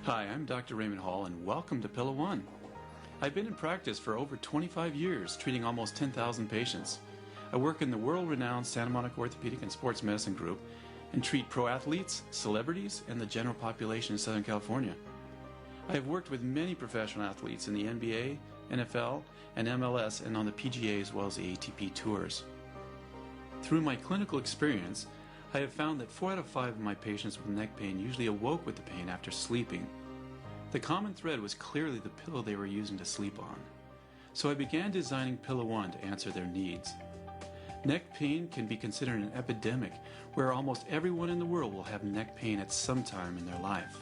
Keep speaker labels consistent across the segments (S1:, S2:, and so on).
S1: Hi, I'm Dr. Raymond Hall, and welcome to Pillow One. I've been in practice for over 25 years, treating almost 10,000 patients. I work in the world-renowned Santa Monica Orthopedic and Sports Medicine Group and treat pro athletes, celebrities, and the general population in Southern California. I have worked with many professional athletes in the NBA, NFL, and MLS, and on the PGA as well as the ATP tours. Through my clinical experience, I have found that 4 out of 5 of my patients with neck pain usually awoke with the pain after sleeping. The common thread was clearly the pillow they were using to sleep on. So I began designing Pillow One to answer their needs. Neck pain can be considered an epidemic where almost everyone in the world will have neck pain at some time in their life.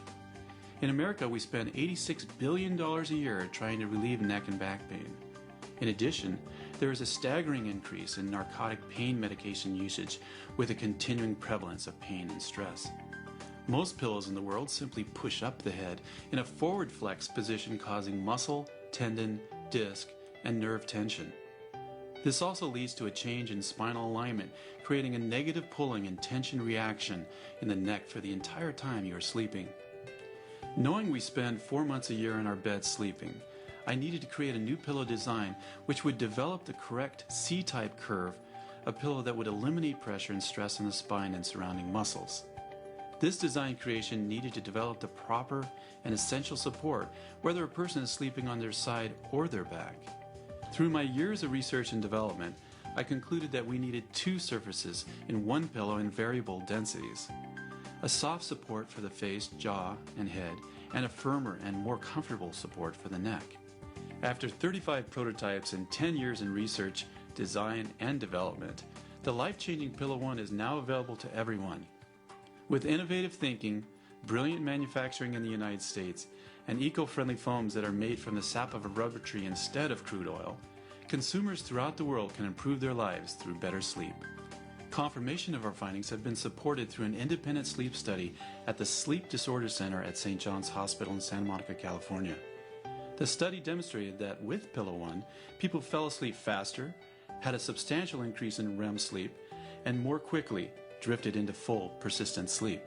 S1: In America, we spend $86 billion a year trying to relieve neck and back pain. In addition, there is a staggering increase in narcotic pain medication usage with a continuing prevalence of pain and stress. Most pillows in the world simply push up the head in a forward flex position, causing muscle, tendon, disc, and nerve tension. This also leads to a change in spinal alignment, creating a negative pulling and tension reaction in the neck for the entire time you are sleeping. Knowing we spend 4 months a year in our bed sleeping, I needed to create a new pillow design which would develop the correct C-type curve, a pillow that would eliminate pressure and stress on the spine and surrounding muscles. This design creation needed to develop the proper and essential support whether a person is sleeping on their side or their back. Through my years of research and development, I concluded that we needed 2 surfaces in one pillow in variable densities. A soft support for the face, jaw, and head, and a firmer and more comfortable support for the neck. After 35 prototypes and 10 years in research, design, and development, the life-changing Pillow One is now available to everyone. With innovative thinking, brilliant manufacturing in the United States, and eco-friendly foams that are made from the sap of a rubber tree instead of crude oil, consumers throughout the world can improve their lives through better sleep. Confirmation of our findings have been supported through an independent sleep study at the Sleep Disorder Center at St. John's Hospital in Santa Monica, California. The study demonstrated that with Pillow One, people fell asleep faster, had a substantial increase in REM sleep, and more quickly drifted into full, persistent sleep.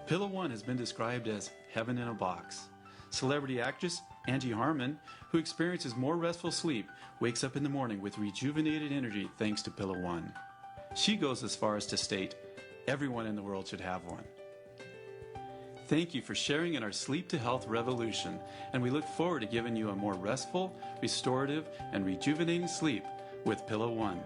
S1: Pillow One has been described as heaven in a box. Celebrity actress Angie Harmon, who experiences more restful sleep, wakes up in the morning with rejuvenated energy thanks to Pillow One. She goes as far as to state, everyone in the world should have one. Thank you for sharing in our sleep to health revolution, and we look forward to giving you a more restful, restorative, and rejuvenating sleep with Pillow One.